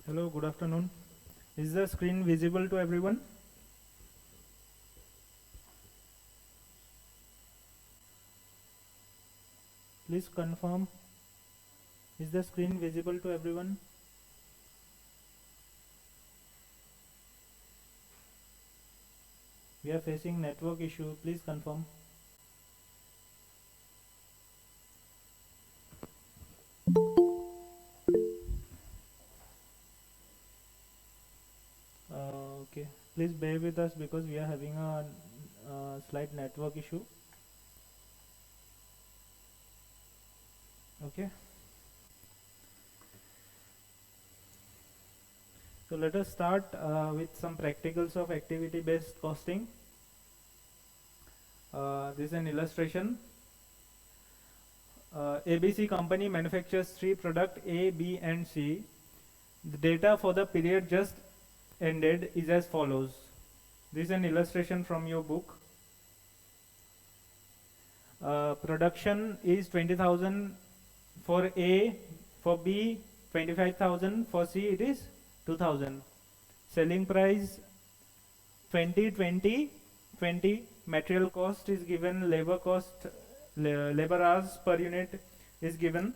Hello, good afternoon. Is the screen visible to everyone? Please confirm. Is the screen visible to everyone? We are facing network issue. Please confirm. Okay. Please bear with us because we are having a slight network issue. Okay. So let us start with some practicals of activity-based costing. This is an illustration. ABC company manufactures 3 products A, B and C. The data for the period just ended is as follows. This is an illustration from your book. Production is 20,000 for A, for B 25,000, for C it is 2,000. Selling price 20, 20, 20. Material cost is given, labor cost, labor hours per unit is given.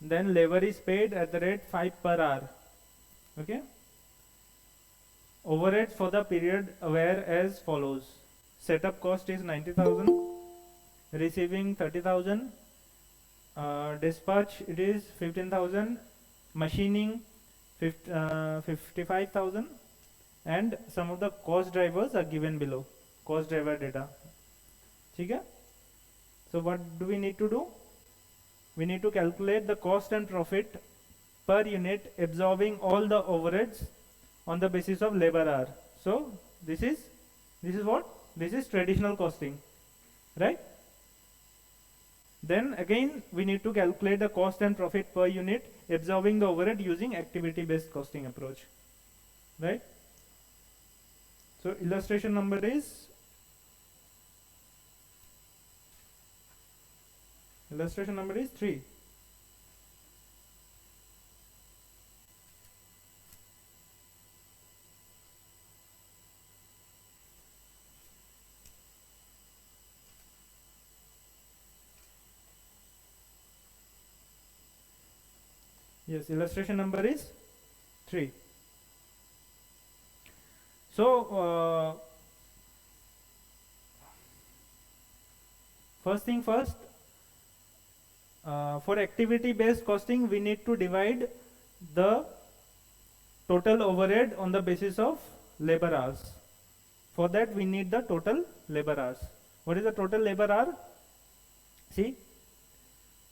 Then labor is paid at the rate 5 per hour. Okay. Overheads for the period were as follows. Setup cost is 90,000, receiving 30,000, dispatch it is 15,000, machining 55,000, and some of the cost drivers are given below. Cost driver data. Okay? So what do we need to do? We need to calculate the cost and profit per unit absorbing all the overheads on the basis of labor hour. So this is what? This is traditional costing, right? Then again we need to calculate the cost and profit per unit absorbing the overhead using activity based costing approach, right? So illustration number is 3. Yes, illustration number is 3. So first thing first, for activity based costing we need to divide the total overhead on the basis of labor hours. For that we need the total labor hours. What is the total labor hour? See,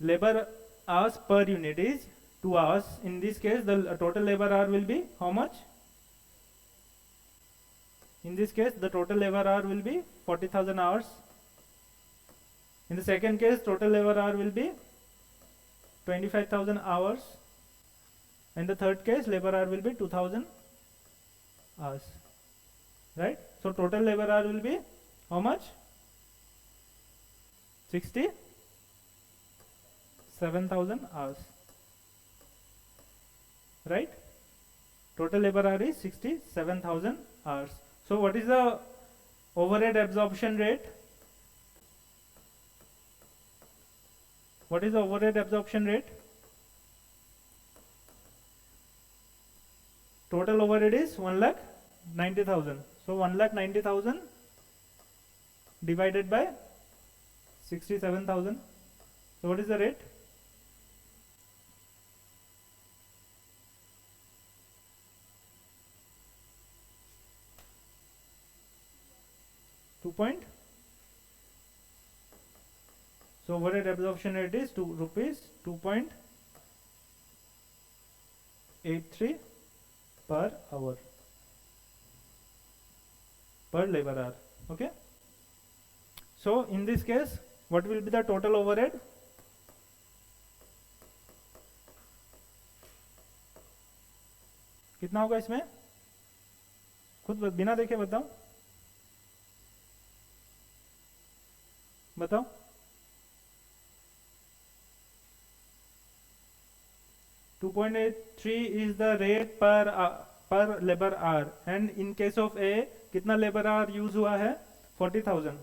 labor hours per unit is 2 hours. In this case the total labor hour will be how much? In this case the total labor hour will be 40,000 hours. In the second case total labor hour will be 25,000 hours. In the third case labor hour will be 2,000 hours, right? So total labor hour will be how much? 67,000 hours, right? Total labor hour is 67,000 hours. So what is the overhead absorption rate? What is the overhead absorption rate? Total overhead is 1,90,000. So 1,90,000 divided by 67,000. So what is the rate? 2 point. So overhead absorption rate is rupees 2.83 per hour, per labor hour. Okay. So in this case what will be the total overhead? कितना होगा इसमें? खुद बिना देखे बताओ. बताओ. 2 2.83 is the rate per labor hour, and in case of A कितना labour our use हुआ है 40,000,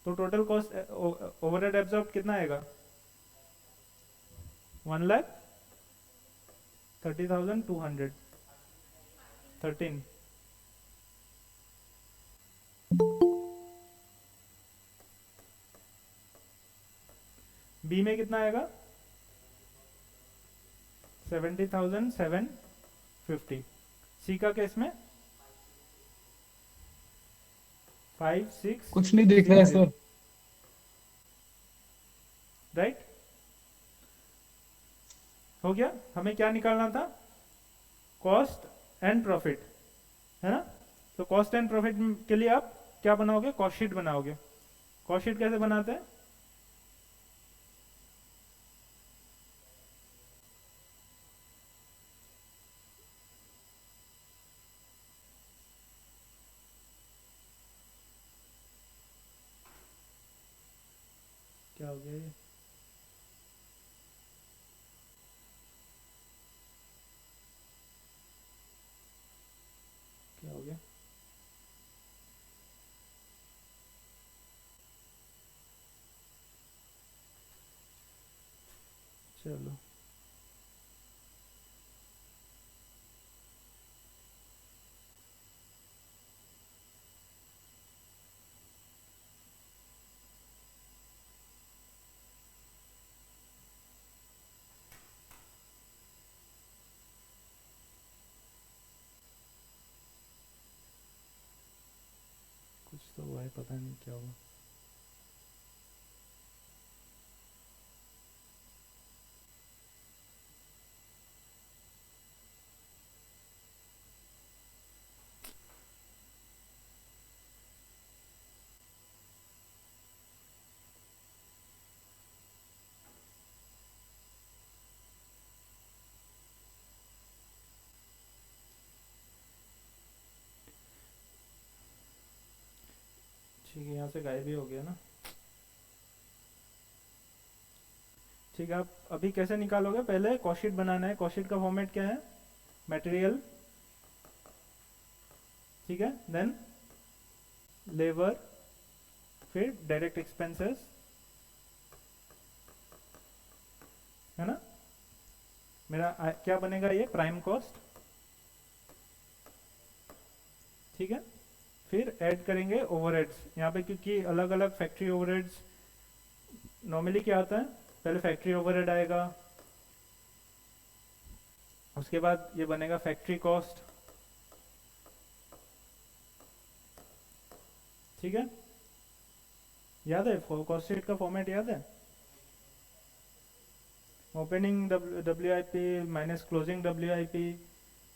तो टोटल कॉस्ट ओवरहेड एब्जॉर्ब कितना आएगा 1,30,200 13। बी में कितना आएगा 70,750। सी का केस में 5,6 कुछ नहीं दिख रहा है सर। राइट, हो गया। हमें क्या निकालना था कॉस्ट एंड प्रॉफिट, है ना। तो कॉस्ट एंड प्रॉफिट के लिए आप क्या बनाओगे कॉस्ट शीट बनाओगे। कॉस्ट शीट कैसे बनाते हैं क्या हो गया ये क्या हो गया चलो कुछ तो हुआ है पता नहीं क्या हुआ। ठीक है यहाँ से गायब ही हो गया ना। ठीक है, आप अभी कैसे निकालोगे पहले कॉस्ट शीट बनाना है। कॉस्ट शीट का फॉर्मेट क्या है मटेरियल, ठीक है, देन लेबर, फिर डायरेक्ट एक्सपेंसेस, है ना। मेरा क्या बनेगा ये प्राइम कॉस्ट, ठीक है। फिर ऐड करेंगे ओवरहेड्स यहाँ पे, क्योंकि अलग अलग फैक्ट्री ओवरहेड्स नॉर्मली क्या आता है पहले फैक्ट्री ओवरहेड आएगा, उसके बाद ये बनेगा फैक्ट्री कॉस्ट, ठीक है। याद है कॉस्ट शीट का फॉर्मेट याद है opening W I P minus closing W I P.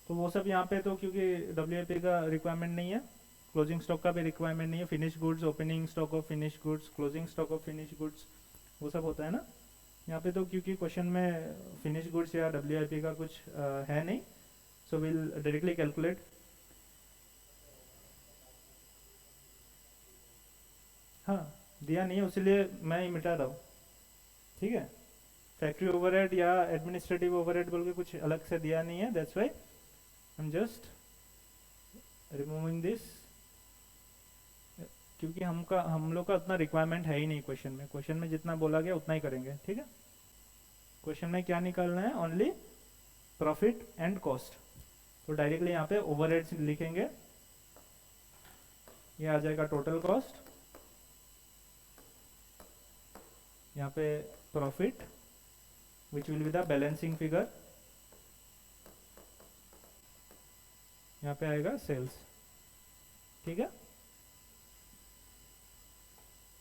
तो वो सब यहाँ पे तो क्योंकि डब्ल्यू आई पी का रिक्वायरमेंट नहीं है, क्लोजिंग स्टॉक का भी रिक्वायरमेंट नहीं है, finish goods opening stock of finish goods closing stock of finish goods वो सब होता है ना। यहाँ पे तो क्योंकि क्वेश्चन में फिनिश गुड्स या डब्ल्यू आई पी का कुछ है नहीं, सो विल डायरेक्टली कैलकुलेट। हाँ दिया नहीं है उसीलिए मैं ही मिटा रहा हूँ, ठीक है। फैक्ट्री ओवरहेड या एडमिनिस्ट्रेटिव ओवरहेड बोल के कुछ अलग से दिया नहीं है, that's why I am just removing this, क्योंकि हम लोग का उतना रिक्वायरमेंट है ही नहीं क्वेश्चन में। क्वेश्चन में जितना बोला गया उतना ही करेंगे, ठीक है। क्वेश्चन में क्या निकालना है ओनली प्रॉफिट एंड कॉस्ट, तो डायरेक्टली यहाँ पे ओवरहेड्स लिखेंगे, ये आ जाएगा टोटल कॉस्ट, यहाँ पे profit which will be the balancing figure, यहाँ पे आएगा सेल्स, ठीक है।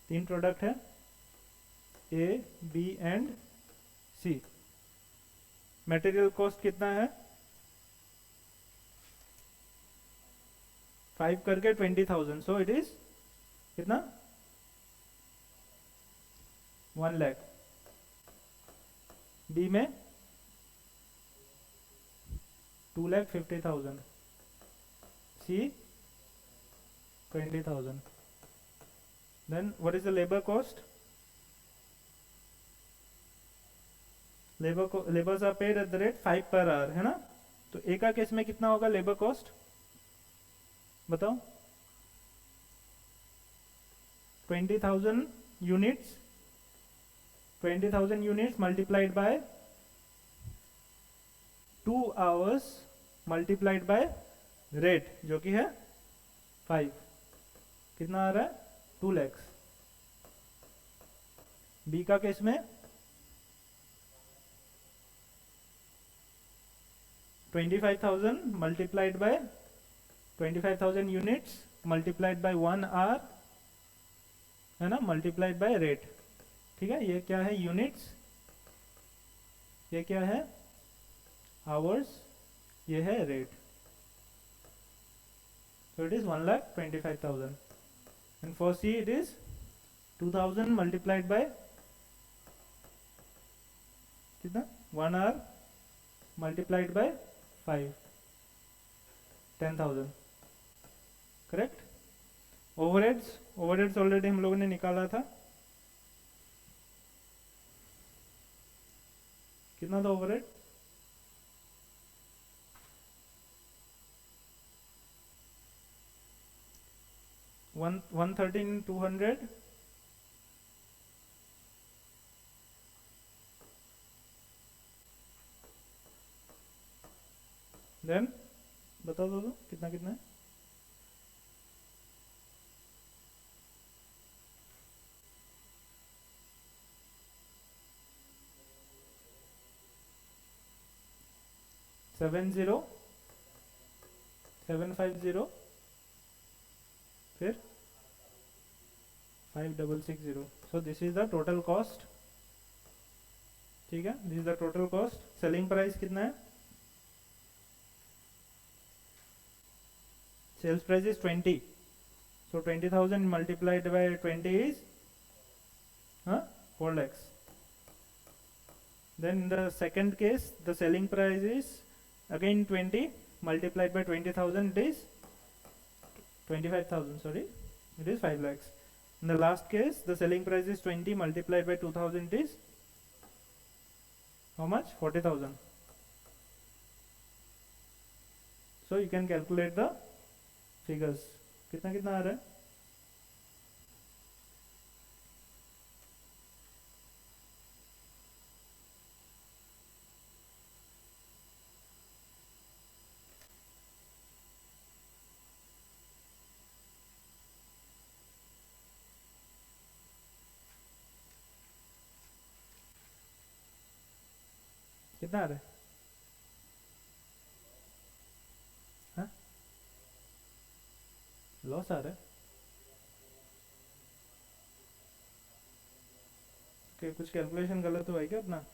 3 प्रोडक्ट है A B and C. Material cost कितना है 5 करके 20,000, सो इट इज कितना 1 लाख। बी में 2,50,000, C 20,000। Then what is the labor cost? Labours are paid at the rate 5 per our, है ना। तो ए का केस में कितना होगा लेबर कॉस्ट, बताओ। 20,000 units, 20,000 units multiplied bye 2 hours multiplied by rate जो कि है 5, कितना आ रहा है 2 lakhs। बी का केस में 25,000 multiplied by 25,000 units multiplied by 1 hour, है ना, मल्टीप्लाइड बाय रेट। ठीक है, ये क्या है यूनिट्स, ये क्या है आवर्स, ये है rate. So it is 1,25,000 and for C it is 2,000 multiplied by कितना 1 hour multiplied by 5, 10,000, correct. Overheads already हम लोगों ने निकाला था, कितना था ओवरहेड, 113,200 देन बता दो तो कितना कितना है, सेवन 750 फिर 5,660। So this is the total cost. ठीक है, this is the total cost. Selling price कितना है, sales price is 20, so 20,000 multiplied by 20 is 4 lakhs. Then in the second case the selling price is again 20 multiplied by 20,000, it is 25,000, sorry, it is 5 lakhs. In the last case the selling price is 20 multiplied by 2,000, it is how much, 40,000. So you can calculate the figures, कितना कितना आ रहा है, कितना आ रहा है, हाँ loss आ रहा है, कि कुछ कैलकुलेशन गलत हुआ है क्या अपना,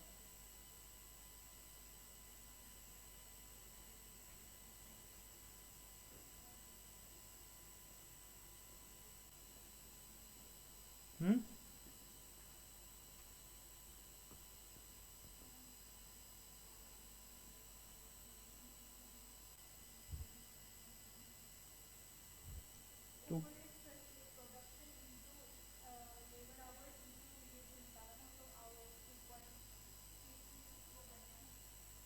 हम्म। तो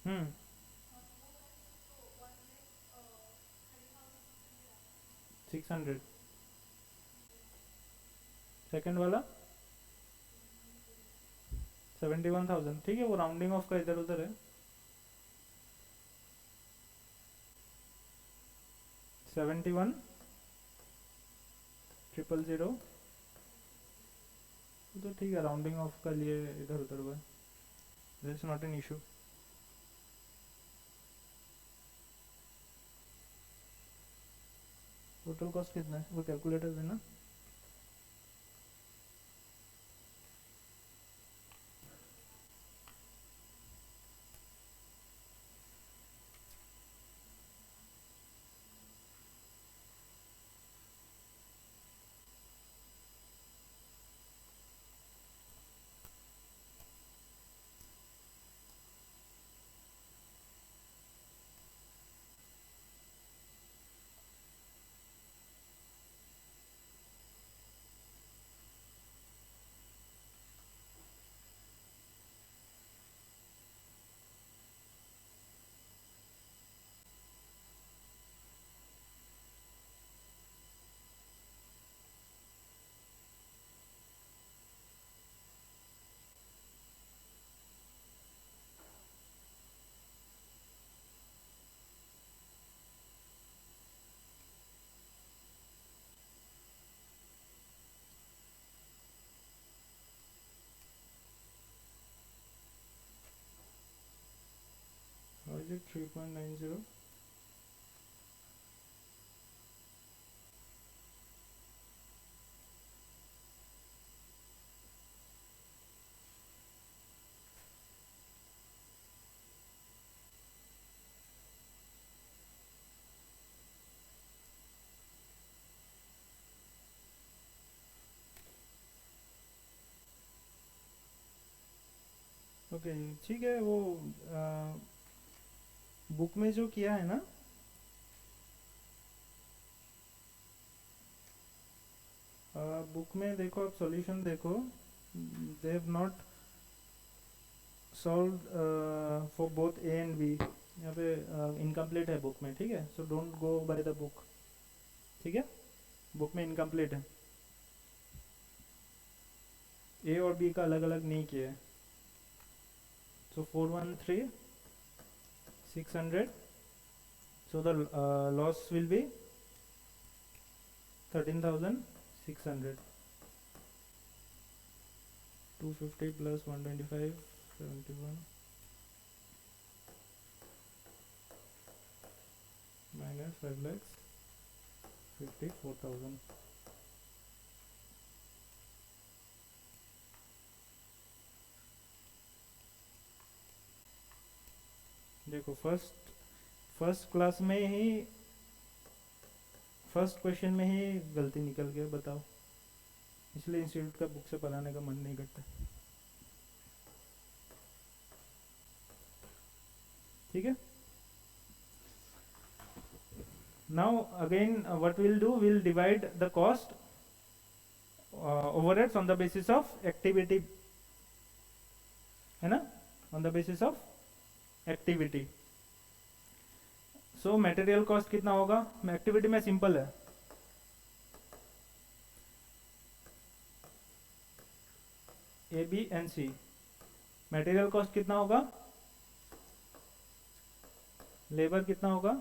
हम्म 600, सेकंड वाला 71,000। ठीक है, वो राउंडिंग ऑफ का इधर उधर है, 71,000 तो ठीक है, राउंडिंग ऑफ का लिए इधर उधर हुआ, that's not an issue. Total cost कितना है वो कैलकुलेटर देना, is it 3.90? ओके ठीक है, वो बुक में जो किया है ना, बुक में देखो, आप सॉल्यूशन देखो, they have not solve for both A and B, यहाँ पे इनकम्प्लीट है बुक में, ठीक है, so don't go by the book, ठीक है, बुक में इनकम्प्लीट है, ए और बी का अलग अलग नहीं किया है। सो 413 600, so the loss will be 13,600, 250 plus 125 71 minus 5 lakhs 54,000. देखो फर्स्ट क्लास में ही फर्स्ट क्वेश्चन में ही गलती निकल गया, बताओ, इसलिए इंस्टीट्यूट का बुक से पढ़ाने का मन नहीं करता, ठीक है। Now again what will do, will divide the cost overheads on the basis of activity, है ना, on the basis of activity. So material cost कितना होगा, एक्टिविटी में सिंपल है, A B and C. Material cost कितना होगा, labour कितना होगा,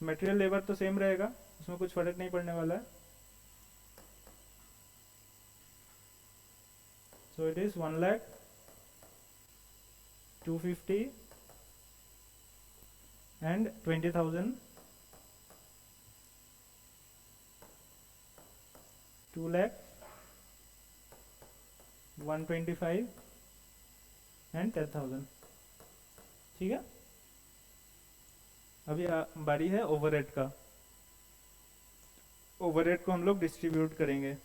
मटेरियल लेबर तो सेम रहेगा, उसमें कुछ फर्क नहीं पड़ने वाला है। So it is 1,250 and 20,000, 2,00,125 and 10,000, ठीक है। अभी बारी है ओवरहेड का, ओवरहेड को हम लोग डिस्ट्रीब्यूट करेंगे।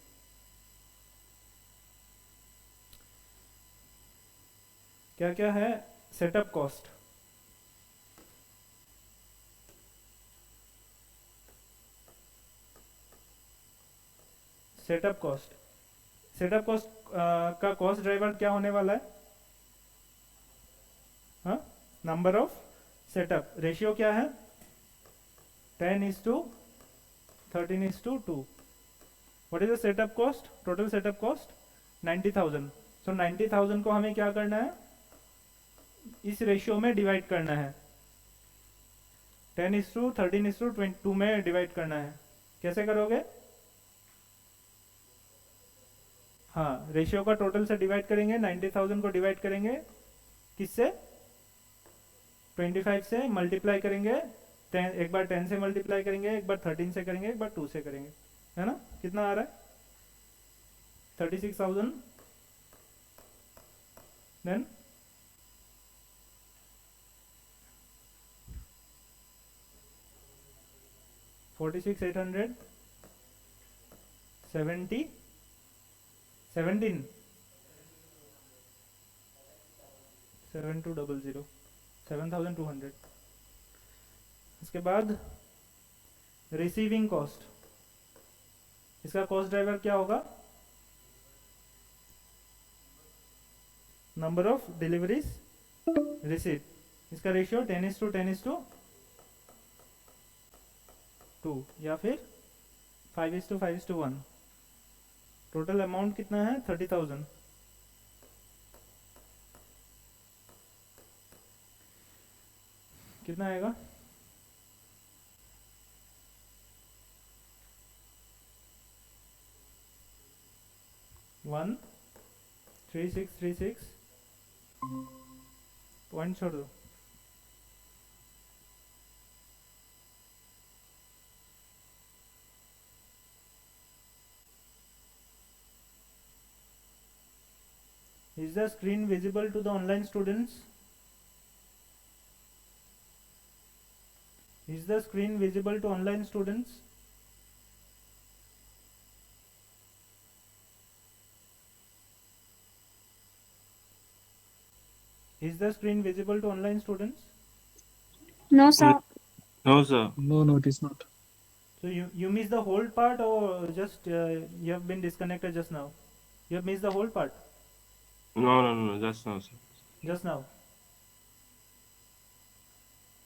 क्या क्या है, setup cost, setup cost, setup cost का कॉस्ट ड्राइवर क्या होने वाला है, हाँ, नंबर ऑफ सेटअप, रेशियो क्या है 10:13:2। What is the setup cost, total setup cost 90,000। सो 90,000 को हमें क्या करना है, इस रेशियो में डिवाइड करना है, 10:13:2 में डिवाइड करना है। कैसे करोगे, हाँ, रेशियो का टोटल से डिवाइड करेंगे, 90,000 को डिवाइड करेंगे किससे, 25 से मल्टीप्लाई करेंगे, 10, एक बार 10 से मल्टीप्लाई करेंगे, एक बार 13 से करेंगे, एक बार 2 से करेंगे, है ना, कितना आ रहा है 36,000, देन 46,800, 17 7200, 7,200। इसके बाद रिसीविंग कॉस्ट, इसका कॉस्ट ड्राइवर क्या होगा, नंबर ऑफ डिलीवरीज रिसीव, इसका रेशियो 10:10:2 या फिर 5:5:1। टोटल अमाउंट कितना है 30,000। कितना आएगा, वन 3636 पॉइंट छोड़ दो, Is the screen visible to the online students? Is the screen visible to online students? Is the screen visible to online students? No, sir. No, sir. No, it is not. So you missed the whole part, or just you have been disconnected just now? You have missed the whole part No, just no, sir. just now.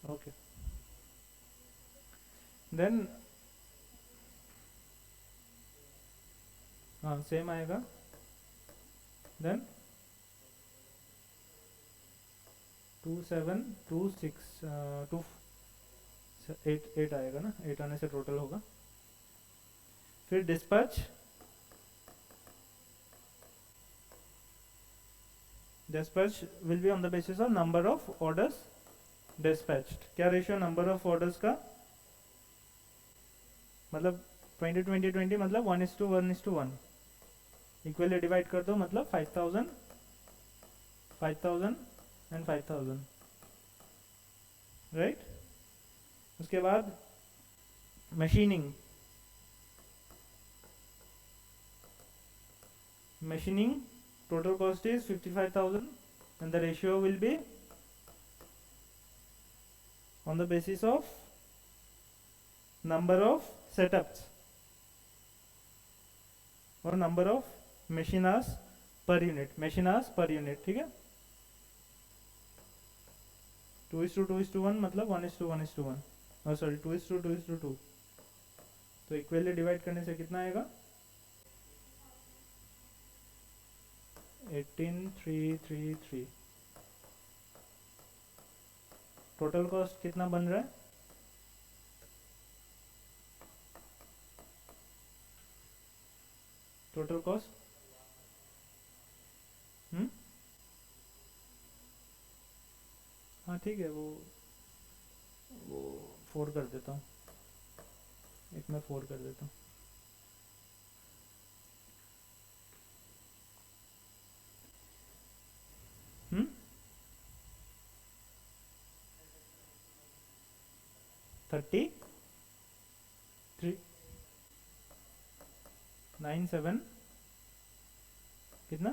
Okay. Then हाँ same आएगा. Then 2726 8 आएगा ना, 8 आने से total होगा. फिर dispatch will be on the basis of number of orders dispatched. क्या ratio number of orders का, मतलब 20 मतलब 1:1:1 इक्वली डिवाइड कर दो, मतलब 5000 एंड 5000, राइट. उसके बाद machining total cost is 55,000 and the ratio will be on the basis of number of setups or number of machine hours per unit, ठीक है. 2:2:1 मतलब 1:1:1, सॉरी 2:2:2. तो इक्वली डिवाइड करने से कितना आएगा, 18,333. टोटल कॉस्ट कितना बन रहा है, टोटल कॉस्ट हाँ ठीक है, वो 4 कर देता हूँ, एक मैं 4 कर देता हूँ. हम्म 3397 कितना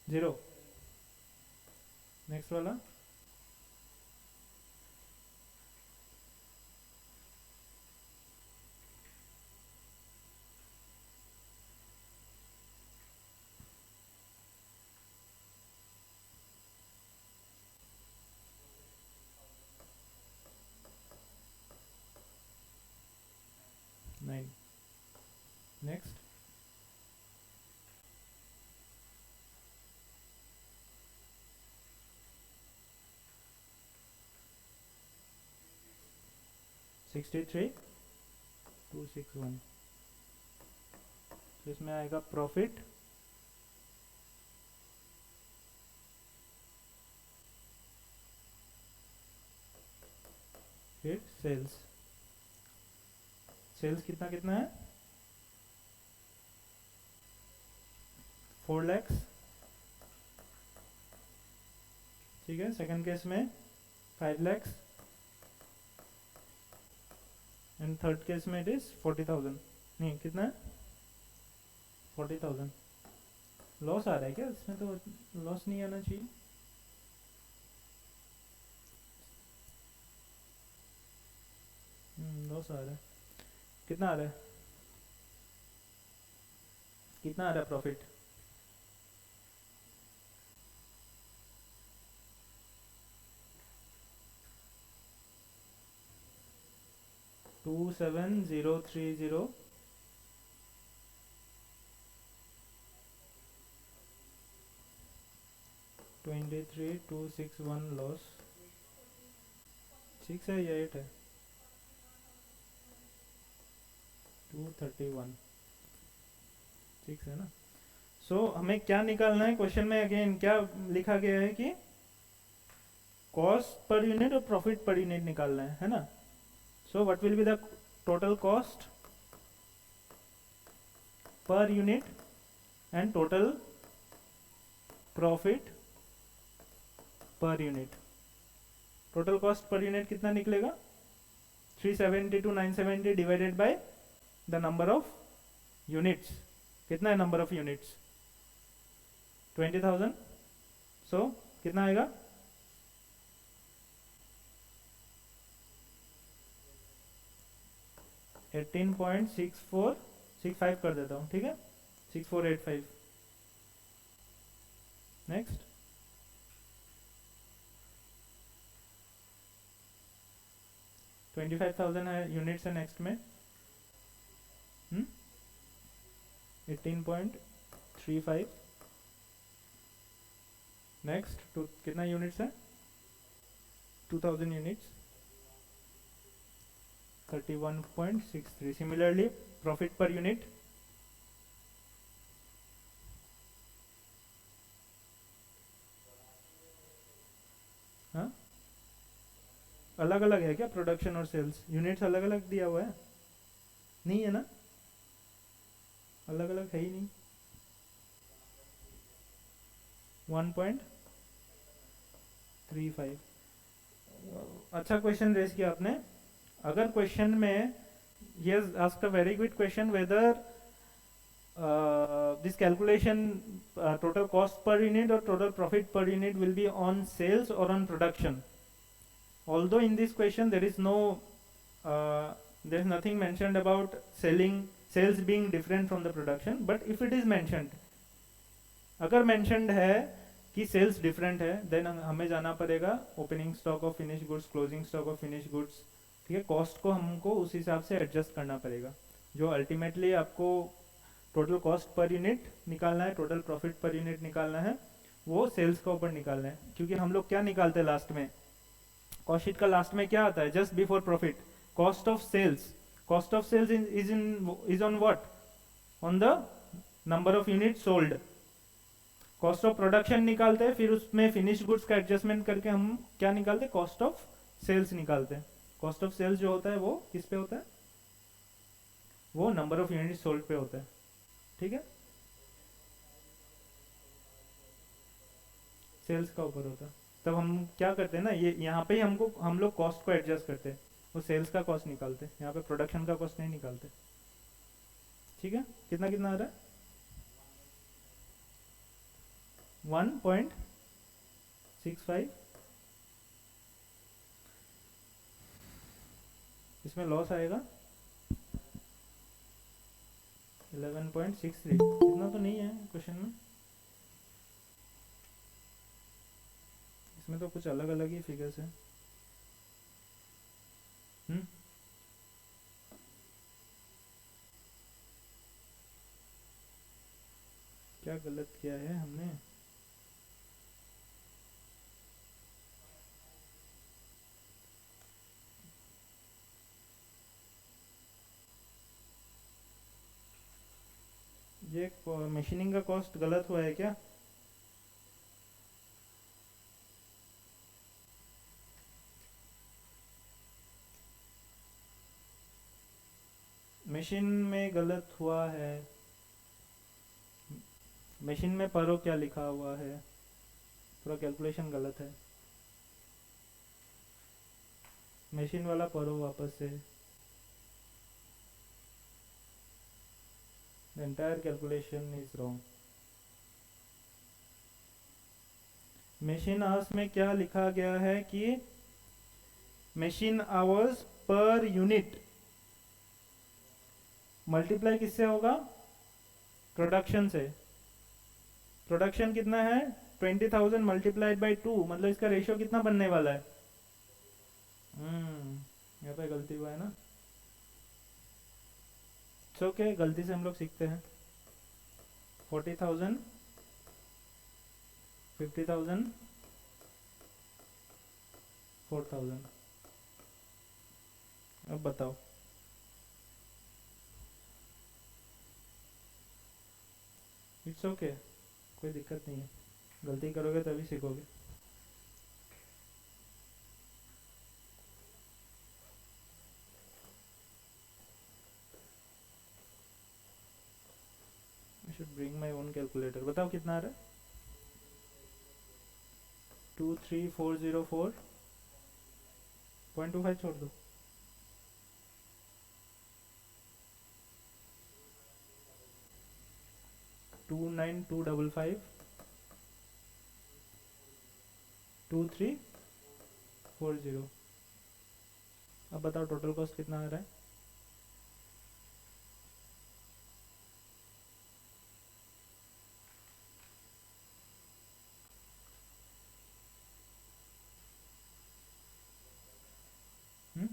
0. नेक्स्ट वाला नहीं. नेक्स्ट $63,261. तो इसमें आएगा प्रॉफिट, फिर सेल्स. सेल्स कितना कितना है, 4 lakhs, ठीक है. सेकंड केस में 5 lakhs एंड थर्ड केस में इट इज 40,000. नहीं कितना है, 40,000. लॉस आ रहा है क्या इसमें, तो लॉस नहीं आना चाहिए. लॉस आ रहा है. कितना आ रहा है, कितना आ रहा है प्रॉफिट, $27,030. 23,261 लॉस. 6 है या 8 है, 231. 6 है ना. सो हमें क्या निकालना है, क्वेश्चन में अगेन क्या लिखा गया है कि कॉस्ट पर यूनिट और प्रॉफिट पर यूनिट निकालना है ना. So what will be the total cost per unit and total profit per unit. Total cost per unit कितना निकलेगा? 370 to 970 divided by the number of units. कितना है number of units? 20,000। सो कितना आएगा? 18.6465 कर देता हूँ, ठीक है, 6485। नेक्स्ट 25,000 है यूनिट्स है नेक्स्ट में। 18.35। नेक्स्ट कितना यूनिट्स है? 2000 units, 31.63। Similarly profit per unit हाँ अलग अलग है क्या? प्रोडक्शन और सेल्स यूनिट्स अलग अलग दिया हुआ है? नहीं है ना, अलग अलग है ही नहीं। 1.35। अच्छा क्वेश्चन रेज किया आपने। अगर क्वेश्चन में he has asked a very good question whether this calculation total cost per unit or total profit per unit will be on sales or on production. Although in this question there is nothing mentioned about sales being different from the production, but if it is mentioned, अगर mentioned है कि sales different है, then हमें जाना पड़ेगा opening stock of finish goods, closing stock of finish goods, ठीक है। Cost को हमको उस हिसाब से एडजस्ट करना पड़ेगा। जो अल्टीमेटली आपको टोटल कॉस्ट पर यूनिट निकालना है, टोटल प्रॉफिट पर यूनिट निकालना है, वो सेल्स का ऊपर निकालना है। क्योंकि हम लोग क्या निकालते हैं लास्ट में, कॉस्ट शीट का लास्ट में क्या आता है? Just before profit, cost of sales. Cost of sales is on what? On the number of unit sold. Cost of production निकालते हैं, फिर उसमें फिनिश गुड्स का एडजस्टमेंट करके हम क्या निकालते हैं? कॉस्ट ऑफ सेल्स निकालते हैं। कॉस्ट ऑफ सेल्स जो होता है वो किस पे होता है? वो नंबर ऑफ यूनिट सोल्ड पे होता है, ठीक है, सेल्स का ऊपर होता है। तब हम क्या करते हैं ना, ये यहाँ पे ही हम लोग कॉस्ट को एडजस्ट करते हैं, वो सेल्स का कॉस्ट निकालते हैं, यहाँ पे प्रोडक्शन का कॉस्ट नहीं निकालते, ठीक है। कितना कितना आ रहा है? 1.65। इसमें लॉस आएगा 11.63। इतना तो नहीं है क्वेश्चन में, इसमें तो कुछ अलग अलग ही फिगर्स है। क्या गलत किया है हमने? ये मशीनिंग का कॉस्ट गलत हुआ है क्या? मशीन में गलत हुआ है, मशीन में परो क्या लिखा हुआ है, पूरा कैलकुलेशन गलत है। मशीन वाला परो वापस से, the entire calculation is wrong। Machine hours में क्या लिखा गया है कि machine hours per unit multiply किससे होगा? प्रोडक्शन से। प्रोडक्शन कितना है? 20,000 मल्टीप्लाइड बाई 2, मतलब इसका रेशियो कितना बनने वाला है? यहाँ पे गलती हुआ है ना, ओके, गलती से हम लोग सीखते हैं। 40,000, 50,000, 4,000। अब बताओ, इट्स ओके, कोई दिक्कत नहीं है, गलती करोगे तभी सीखोगे। I should bring my own calculator। बताओ कितना आ रहा है? 23,404.25 छोड़ दो. 29,255.2340. अब बताओ टोटल कॉस्ट कितना आ रहा है. हम्म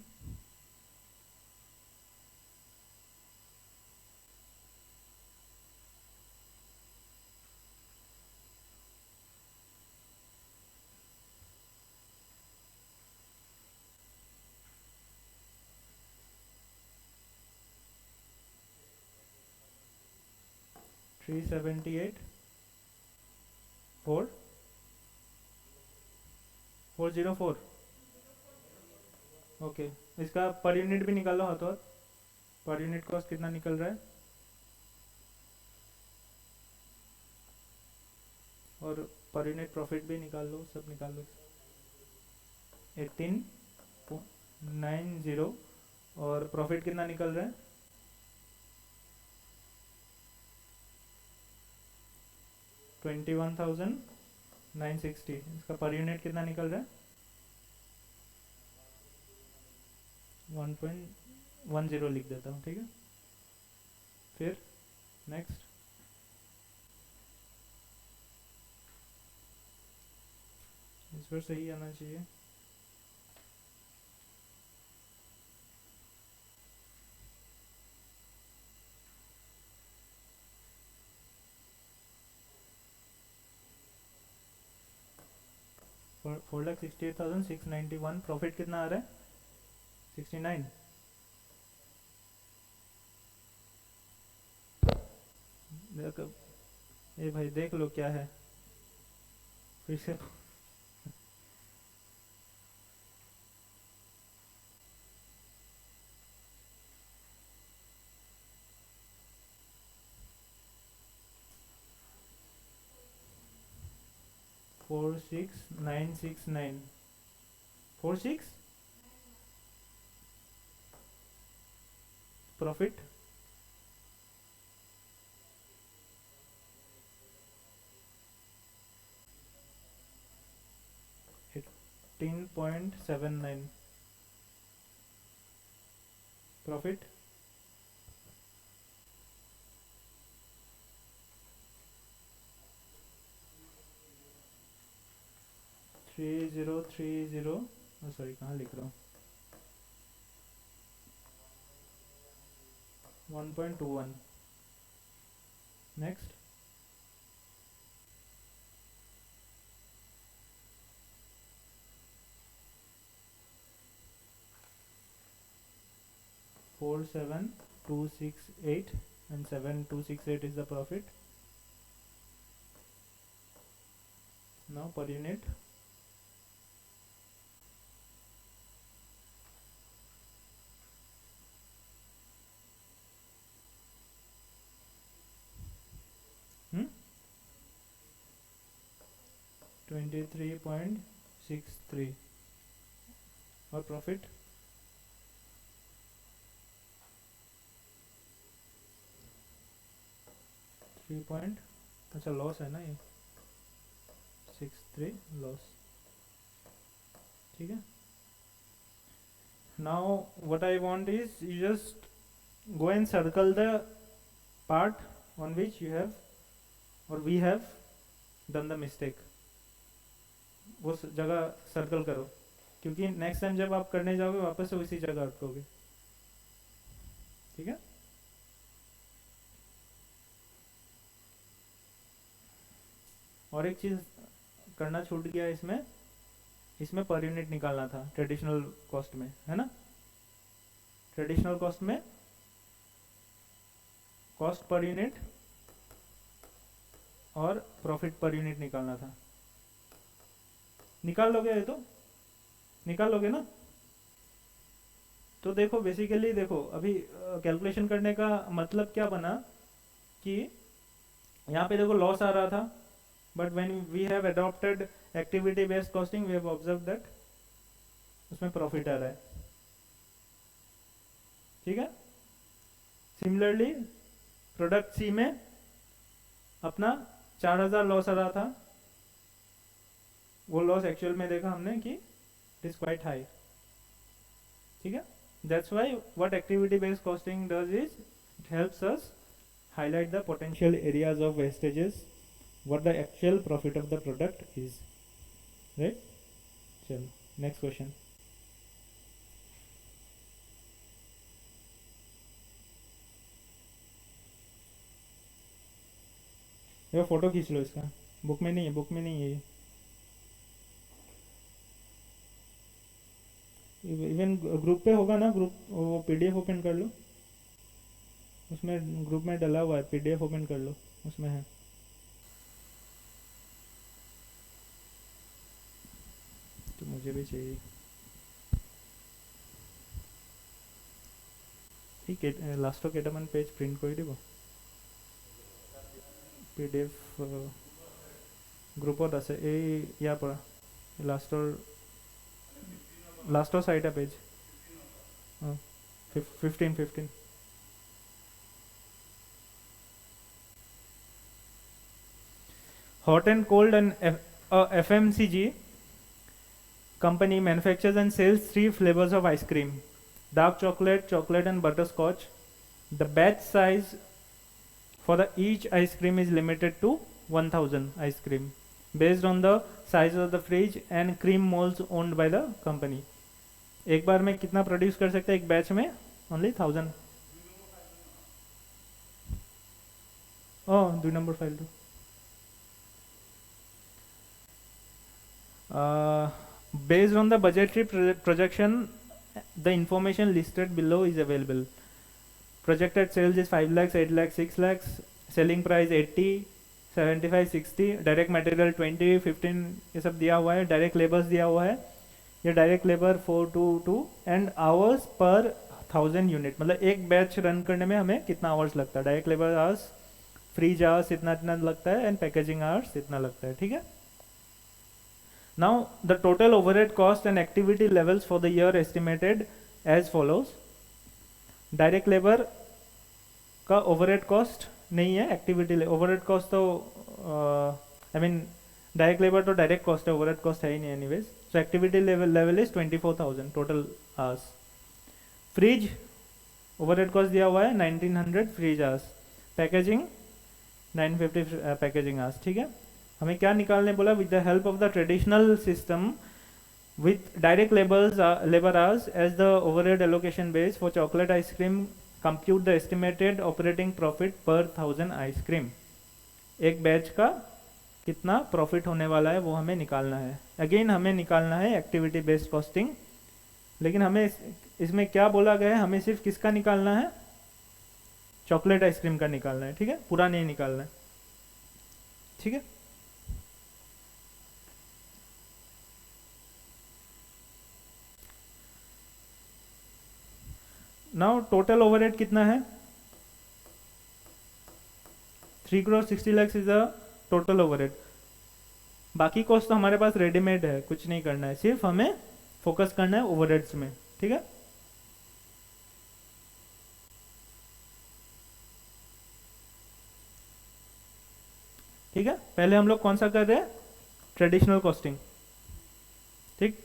378,404. ओके, इसका पर यूनिट भी निकालो हाथों हाथ. पर यूनिट कॉस्ट कितना निकल रहा है और पर यूनिट प्रॉफिट भी निकाल लो, सब निकाल लो. 18.90 और प्रॉफिट कितना निकल रहा है 21,960. इसका पर यूनिट कितना निकल रहा है 1.10 लिख देता हूँ. ठीक है, फिर नेक्स्ट. इस पर सही आना चाहिए. फोर लाख 68,691. प्रॉफिट कितना आ रहा है 69. ये भाई देख लो क्या है फिर से. Four six 46 profit 18.79. Profit 3030. Sorry कहाँ लिख रहा हूँ 1.21. Next. Four 7,268 and 7,268 is the profit. Now per unit. Hmm? 23.63 और प्रॉफिट 3. अच्छा लॉस है ना ये 63 लॉस. ठीक है. Now what I want is you just go and circle the part on which you have or we have done the mistake. वो जगह circle करो क्योंकि नेक्स्ट टाइम जब आप करने जाओगे वापस से उसी जगह अटकोगे. ठीक है. और एक चीज करना छूट गया इसमें पर यूनिट निकालना था ट्रेडिशनल कॉस्ट में, है ना. ट्रेडिशनल कॉस्ट में कॉस्ट पर यूनिट और प्रॉफिट पर यूनिट निकालना था. निकाल लोगे, ये तो निकाल लोगे ना. तो देखो बेसिकली देखो अभी कैलकुलेशन करने का मतलब क्या बना कि यहाँ पे देखो लॉस आ रहा था, but when we have adopted activity based costing we have observe that उसमें प्रॉफिट आ रहा है, ठीक है। सिमिलरली प्रोडक्ट सी में अपना 4000 लॉस आ रहा था, वो लॉस एक्चुअल में देखा हमने कि इट इज क्वाइट हाई, ठीक है। That's why what activity based costing does is it helps us highlight the potential areas of wastages, what the actual profit of the product is, right? चलो next question. ये photo खींच लो इसका, book में नहीं है, book में नहीं है ये। इवन ग्रुप पे होगा ना, ग्रुप वो पीडीएफ ओपन कर लो, उसमें ग्रुप में डला हुआ है, पीडीएफ ओपन कर लो, उसमें है। तो मुझे भी चाहिए। ठीक है, लास्ट केटामान पेज प्रिंट कर দিব पीडीएफ ग्रुपत আছে এই ইয়াৰ পৰা লাষ্টৰ চাৰিটা page 15 hot and cold and FMCG company manufactures and sells 3 flavors of ice cream: dark chocolate, chocolate and butterscotch. The batch size for the each ice cream is limited to 1000 ice cream based on the size of the fridge and cream molds owned by the company. एक बार में कितना produce कर सकते हैं एक batch में? Only 1000. ओह 2 number file दो. Based on the budgetary projection, the information listed below is available. Projected sales is 5 lakhs, 8 lakhs, 6 lakhs. Selling price 80, 75, 60. Direct material 20, 15 ये सब दिया हुआ है. Direct labors दिया हुआ है. ये direct labour 422 and hours per 1000 unit, मतलब एक बैच रन करने में हमें कितना आवर्स लगता है. Direct labour hours, freeze hours इतना इतना लगता है एंड पैकेजिंग आवर्स इतना लगता है, ठीक है. Now the total overhead cost and activity levels for the year estimated as follows. Direct labour का ओवरहेड कॉस्ट नहीं है, एक्टिविटी ओवरहेड कॉस्ट तो आई मीन डायरेक्ट लेबर तो डायरेक्ट कॉस्ट है, ओवरहेड कॉस्ट है ही नहीं anyways. So activity level is 24,000 total hours. Fridge overhead cost दिया हुआ है 1900 fridge hours. Packaging 950 packaging hours, ठीक है. हमें क्या निकालने बोला? With the help of the traditional system with direct labor hours as the overhead allocation base for chocolate ice cream, compute the estimated operating profit per 1000 ice cream. एक batch का कितना profit होने वाला है वो हमें निकालना है. अगेन हमें निकालना है एक्टिविटी बेस्ड कॉस्टिंग, लेकिन हमें इसमें क्या बोला गया है? हमें सिर्फ किसका निकालना है? चॉकलेट आइसक्रीम का निकालना है, ठीक है, पूरा नहीं निकालना है, ठीक है. नाउ टोटल ओवरहेड कितना है? 3 crore 60 lakhs is a total overhead. बाकी कॉस्ट तो हमारे पास रेडीमेड है, कुछ नहीं करना है, सिर्फ हमें फोकस करना है ओवरहेड्स में, ठीक है. ठीक है, पहले हम लोग कौन सा कर रहे हैं? ट्रेडिशनल कॉस्टिंग, ठीक.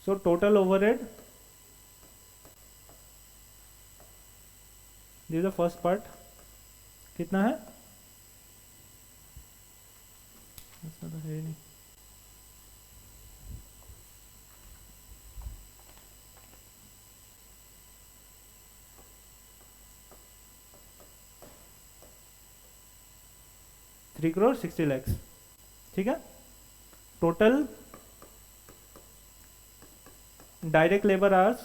So total overhead, this is the first part. कितना है? ऐसा तो है नहीं. $3 crore 60 lakhs, ठीक है. टोटल डायरेक्ट लेबर आवर्स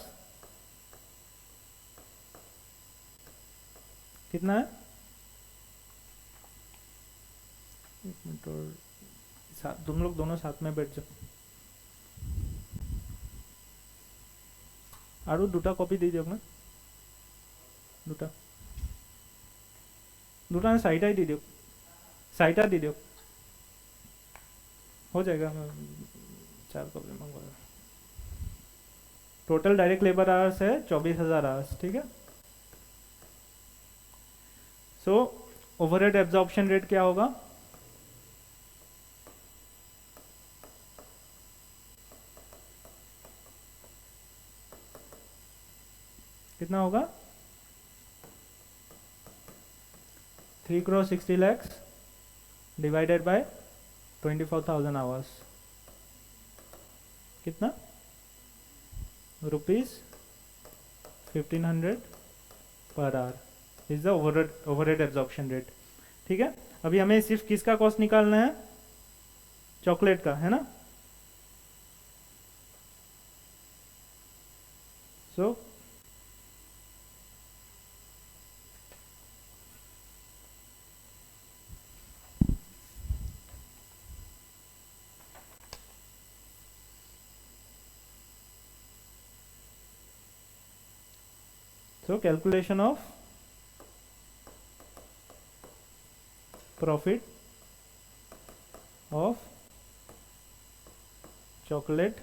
कितना है? एक मिनट और तुम लोग दोनों साथ में बैठ जाओ. আৰু দুটা কপি দি দিয়ক না, দুটা দুটা চাৰিটাই দি দিয়ক, চাৰিটা দি দিয়ক, हो जाएगा। 4 कपड़े मंगवा, टोटल डायरेक्ट लेबर आवर्स है 24,000 आवर्स, ठीक है। सो ओवरहेड एब्जॉर्प्शन रेट क्या होगा, कितना होगा, 3 crore 60 lakhs divided by 24,000 hours, कितना, ₹1500 per hour is the overhead absorption rate, ठीक है। अभी हमें सिर्फ किसका कॉस्ट निकालना है, चॉकलेट का, है ना। सो calculation of profit of chocolate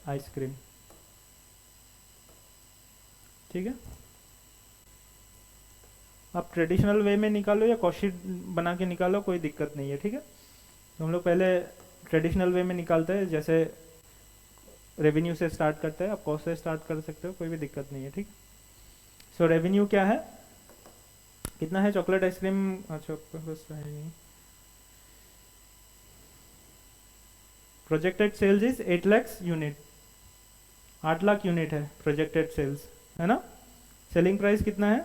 ice cream, ठीक है। आप ट्रेडिशनल वे में निकालो या कॉस्ट बना के निकालो, कोई दिक्कत नहीं है, ठीक है। तो हम लोग पहले ट्रेडिशनल वे में निकालते हैं, जैसे रेवेन्यू से स्टार्ट करते हैं, आप कॉस्ट से स्टार्ट कर सकते हो, कोई भी दिक्कत नहीं है, ठीक। सो रेवेन्यू क्या है, कितना है चॉकलेट आइसक्रीम, अच्छा बस है नहीं, projected sales is 8 lakh unit, 8 lakh unit है प्रोजेक्टेड सेल्स, है ना। सेलिंग प्राइस कितना है,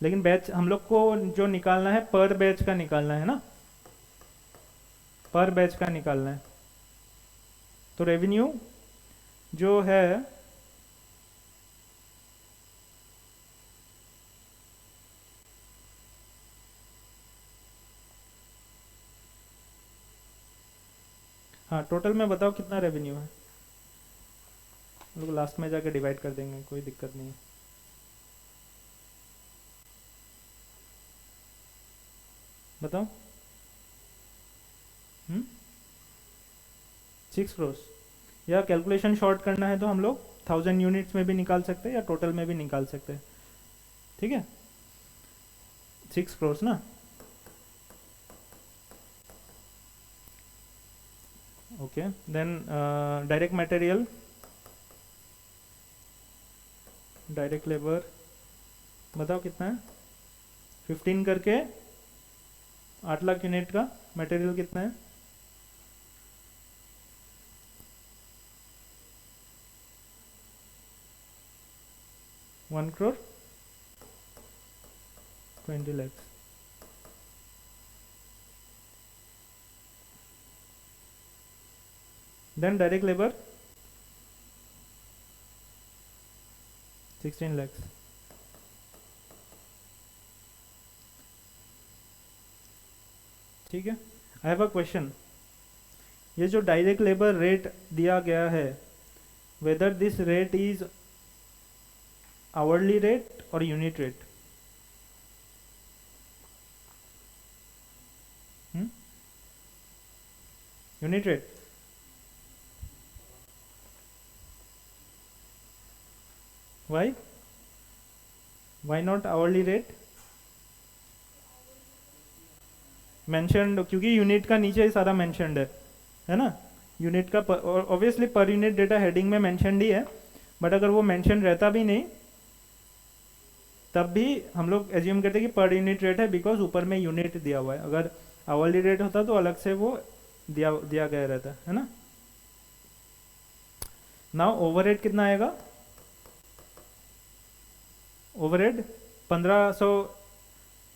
लेकिन बैच हम लोग को जो निकालना है पर बैच का निकालना है ना, पर बैच का निकालना है। तो रेवेन्यू जो है हाँ, टोटल में बताओ कितना रेवेन्यू है, लोग लास्ट में जाके डिवाइड कर देंगे, कोई दिक्कत नहीं है। बताओ 6 crores, या कैलकुलेशन शॉर्ट करना है तो हम लोग 1000 यूनिट्स में भी निकाल सकते हैं या टोटल में भी निकाल सकते हैं, ठीक है। 6 crores ना, okay. Then direct material, direct labour बताओ कितना है, 15 करके 8 लाख यूनिट का मटेरियल कितना है, ₹1 crore 20 lakhs, then direct labor 16 lakhs, ठीक है। आई हैव अ क्वेश्चन, ये जो डायरेक्ट लेबर रेट दिया गया है, whether this rate is hourly rate और unit rate, unit rate, why not hourly rate, mentioned, क्योंकि यूनिट का नीचे सारा मेंशन्ड है ना, यूनिट का obviously per unit data heading में मेंशन्ड ही है, बट अगर वो मेंशन रहता भी नहीं तब भी हम लोग एज्यूम करते हैं कि पर यूनिट रेट है, बिकॉज ऊपर में यूनिट दिया हुआ है। अगर आवरली रेट होता तो अलग से वो दिया गया रहता है ना। नाउ ओवरहेड कितना आएगा, ओवरहेड 1500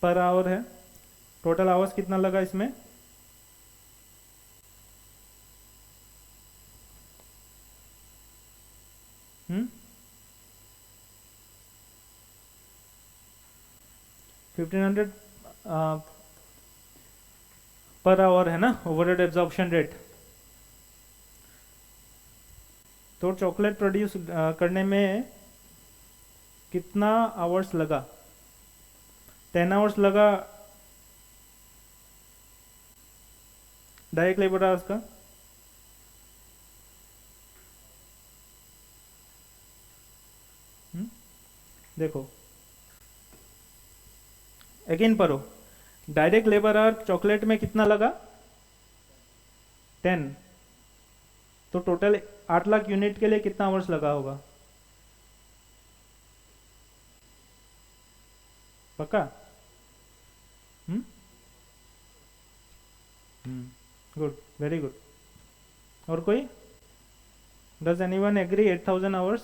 पर आवर है, टोटल आवर्स कितना लगा इसमें, हम्म 1500 पर आवर है ना ओवरहेड एब्जॉर्प्शन रेट। तो चॉकलेट प्रोड्यूस करने में कितना आवर्स लगा? 10 आवर्स लगा डायरेक्ट लेबर आवर्स का। देखो अगेन पढ़ो, डायरेक्ट लेबर आवर चॉकलेट में कितना लगा? 10। तो टोटल 8 लाख यूनिट के लिए कितना आवर्स लगा होगा? पक्का? Good, very good. और कोई? Does anyone agree 8000 hours?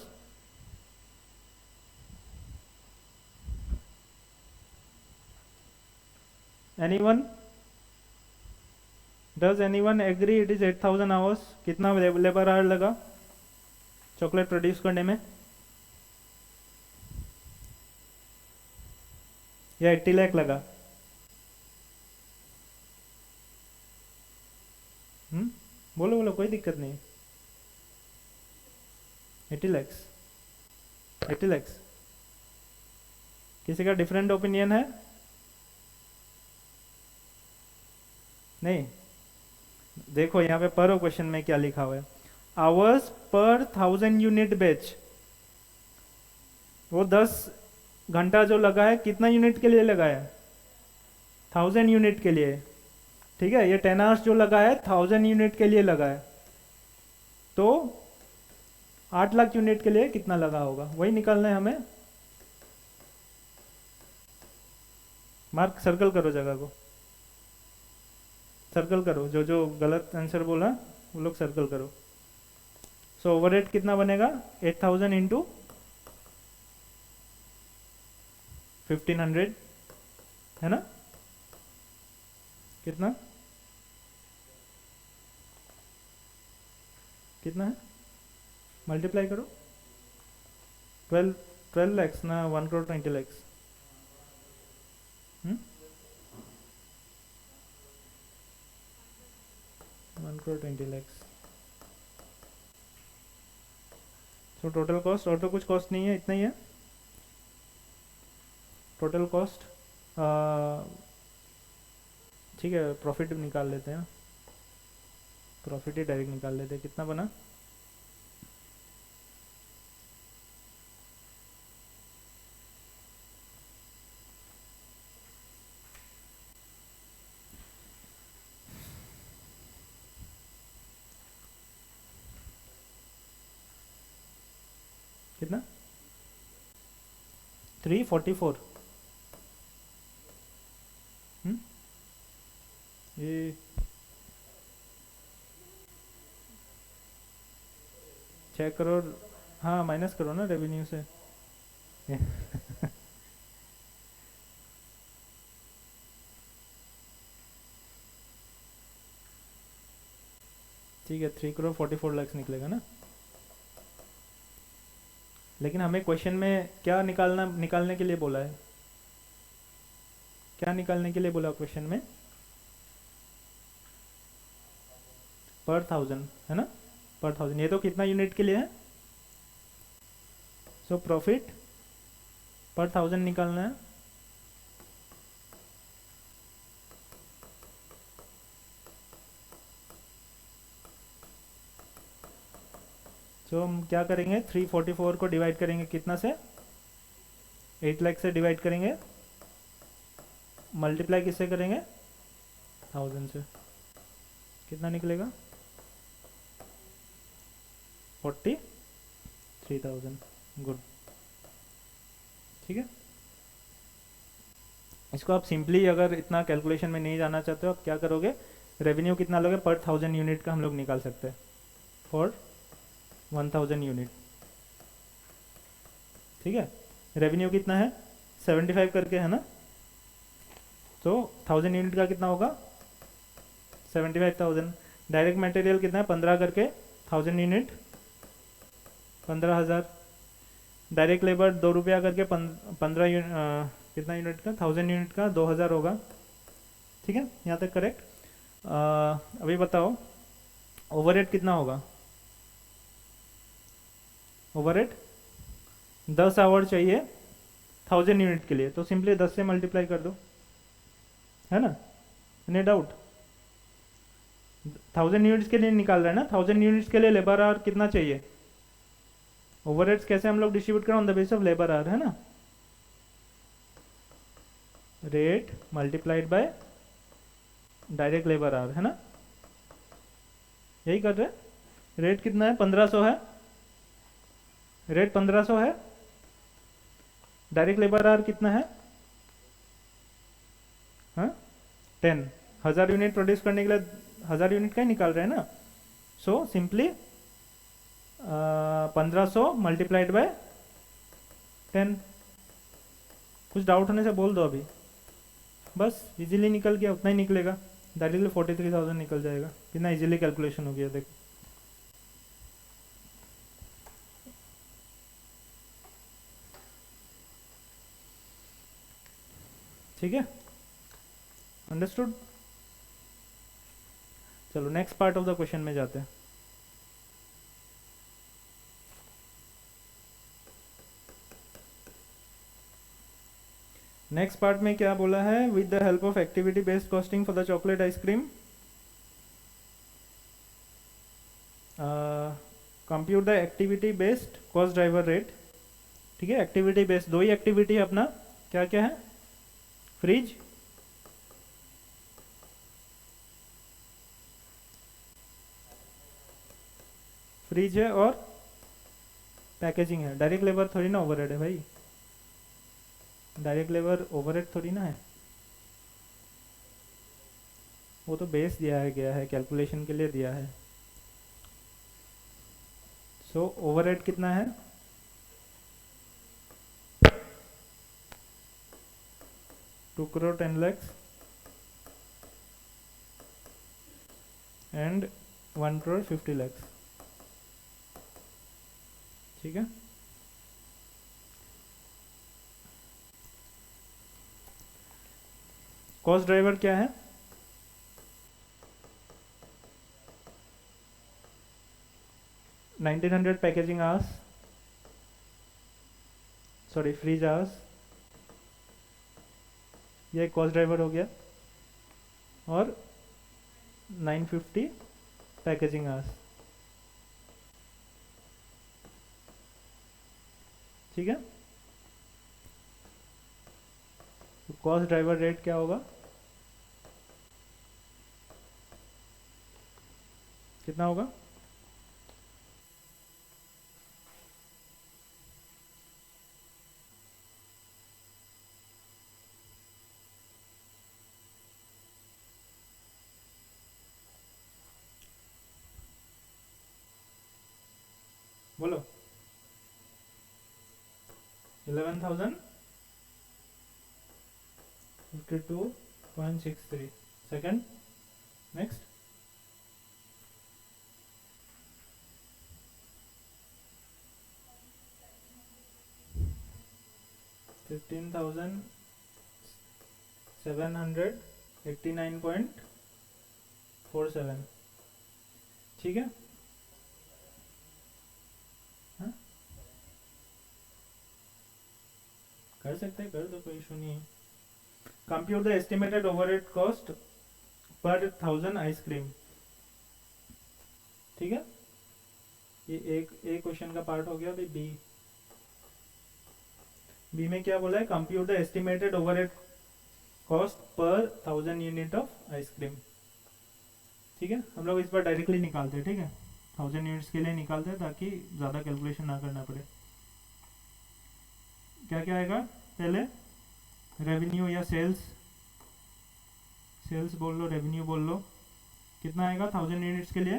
Anyone? Does anyone agree it is 8000 hours? कितना लेबर आवर लगा चॉकलेट प्रोड्यूस करने में? या 80 लाख लगा? बोलो बोलो, कोई दिक्कत नहीं। 80 लैक्स? 80 लैक्स? किसी का डिफरेंट ओपिनियन है? नहीं? देखो यहाँ पे पर क्वेश्चन में क्या लिखा हुआ है, आवर्स पर 1000 यूनिट बैच। वो 10 घंटा जो लगा है कितना यूनिट के लिए लगा है? 1000 यूनिट के लिए। ठीक है, ये 10 आवर्स जो लगा है 1000 यूनिट के लिए लगा है, तो 8 लाख यूनिट के लिए कितना लगा होगा, वही निकालना है हमें। मार्क सर्कल करो, जगह को सर्कल करो, जो जो गलत आंसर बोला वो लोग सर्कल करो। सो ओवरहेड कितना बनेगा? 8000 इंटू 1500 है ना? कितना कितना है? मल्टीप्लाई करो। 12 लैक्स ना 1 करोड़ 20 लैक्स? 1 करोड़ 20 लैक्स। तो टोटल कॉस्ट, और तो कुछ कॉस्ट नहीं है, इतना ही है टोटल कॉस्ट। ठीक है, प्रॉफिट निकाल लेते हैं, प्रॉफिट ही डायरेक्ट निकाल लेते हैं। कितना बना? कितना? 344। ये चेक करो, हाँ माइनस करो ना रेवेन्यू से। ठीक है, 3 करोड़ 44 लाख निकलेगा ना। लेकिन हमें क्वेश्चन में क्या निकालने के लिए बोला है? क्या निकालने के लिए बोला क्वेश्चन में? पर 1000 है ना, पर 1000। ये तो कितना यूनिट के लिए है? सो प्रॉफिट पर 1000 निकालना है। तो हम क्या करेंगे, 344 को डिवाइड करेंगे कितना से? 8 लाख से डिवाइड करेंगे, मल्टीप्लाई किससे करेंगे? 1000 से। कितना निकलेगा? 43,000। गुड, ठीक है। इसको आप सिंपली, अगर इतना कैलकुलेशन में नहीं जाना चाहते हो, आप क्या करोगे, रेवेन्यू कितना लोगे पर 1000 यूनिट का हम लोग निकाल सकते हैं, फॉर 1000 यूनिट। ठीक है, रेवेन्यू कितना है? 75 करके है ना, तो 1000 यूनिट का कितना होगा? 75,000। डायरेक्ट मटेरियल कितना है? 15 करके 1000 यूनिट 15,000। डायरेक्ट लेबर 2 रुपया करके 15 कितना यूनिट का? 1000 यूनिट का 2000 होगा। ठीक है, यहाँ तक करेक्ट। अभी बताओ ओवरहेड कितना होगा? ओवरहेड 10 आवर चाहिए 1000 यूनिट के लिए, तो सिंपली 10 से मल्टीप्लाई कर दो, है ना, एनी डाउट? 1000 यूनिट्स के लिए निकाल रहा है ना, 1000 यूनिट्स के लिए लेबर आवर कितना चाहिए? ओवरहेड्स कैसे हम लोग डिस्ट्रीब्यूट करें? On the basis of labour our, है ना, rate multiplied by direct labour our, है ना, यही कर रहे हैं। रेट कितना है? 1500 है, रेट 1500 है। डायरेक्ट लेबर आवर कितना है? हाँ 10। 1000 यूनिट प्रोड्यूस करने के लिए 1000 यूनिट का ही निकाल रहे हैं ना, सो सिंपली 1500 मल्टीप्लाइड बाय 10। कुछ डाउट होने से बोल दो अभी, बस इजीली निकल गया, उतना ही निकलेगा, डायरेक्टली 43,000 निकल जाएगा। कितना इजीली कैलकुलेशन हो गया देखो। ठीक है, अंडरस्टूड। चलो next part of the question में जाते हैं। नेक्स्ट पार्ट में क्या बोला है? With the help of activity based costing for the chocolate ice cream compute the activity based cost driver rate. ठीक है, एक्टिविटी बेस्ड दो ही एक्टिविटी है अपना, क्या क्या है? फ्रिज, फ्रिज है और पैकेजिंग है। डायरेक्ट लेबर थोड़ी ना ओवरहेड है भाई, डायरेक्ट लेबर ओवरहेड थोड़ी ना है, वो तो बेस दिया है गया है, कैलकुलेशन के लिए दिया है। सो ओवरहेड कितना है? $2 crore 10 lakhs and 1 crore 50 lakhs। ठीक है, कॉस्ट ड्राइवर क्या है? $1900 packaging hours, sorry freeze hours, ये कॉस्ट ड्राइवर हो गया, और 950 पैकेजिंग आवर्स। ठीक है, तो कॉस्ट ड्राइवर रेट क्या होगा? कितना होगा? बोलो। 11,052.63 सेकंड। नेक्स्ट, $15,789.47। ठीक है, हाँ? कर सकते हैं, कर दो, कोई इशू नहीं है। Compute the estimated overhead cost per 1000 ice cream. ठीक है, ये एक क्वेश्चन का पार्ट हो गया। अभी बी में क्या बोला है? Compute the estimated overhead cost per 1000 unit of ice cream. ठीक है, हम लोग इस बार डायरेक्टली निकालते हैं। ठीक है, 1000 यूनिट्स के लिए निकालते हैं ताकि ज़्यादा कैलकुलेशन ना करना पड़े। क्या क्या आएगा? पहले रेवेन्यू या सेल्स, सेल्स बोल लो, रेवेन्यू बोल लो। कितना आएगा 1000 यूनिट्स के लिए?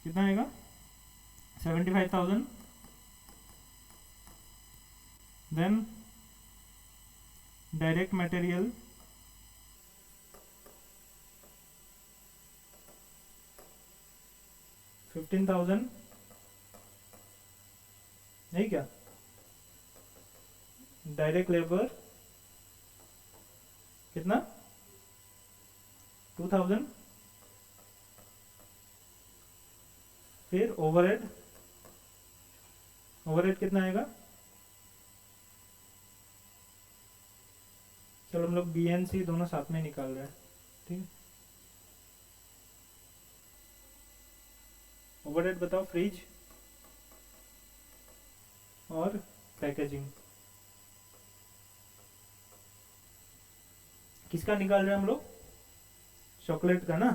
कितना आएगा? 75,000। देन डायरेक्ट मटेरियल, $15,000, नहीं क्या? डायरेक्ट लेबर कितना? 2000, फिर ओवरहेड, ओवरहेड कितना आएगा? चलो हम लोग बी एन सी दोनों साथ में निकाल रहे हैं, ठीक है। ओवरहेड बताओ, फ्रिज और पैकेजिंग, किसका निकाल रहे हैं हम लोग? चॉकलेट का ना।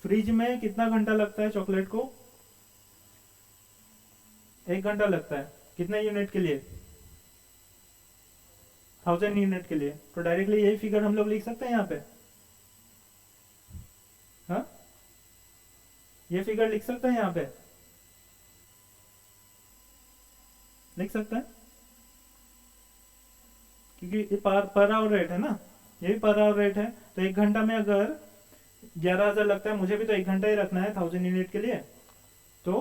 फ्रिज में कितना घंटा लगता है चॉकलेट को? 1 घंटा लगता है। कितने यूनिट के लिए? 1000 यूनिट के लिए। तो डायरेक्टली यही फिगर हम लोग लिख सकते हैं यहाँ पे, हाँ, ये फिगर लिख सकते हैं यहाँ पे, लिख सकते हैं, क्योंकि ये पर आवर रेट है ना, ये भी पर आवर रेट है। तो 1 घंटा में अगर 11,000 लगता है, मुझे भी तो 1 घंटा ही रखना है 1000 यूनिट के लिए, तो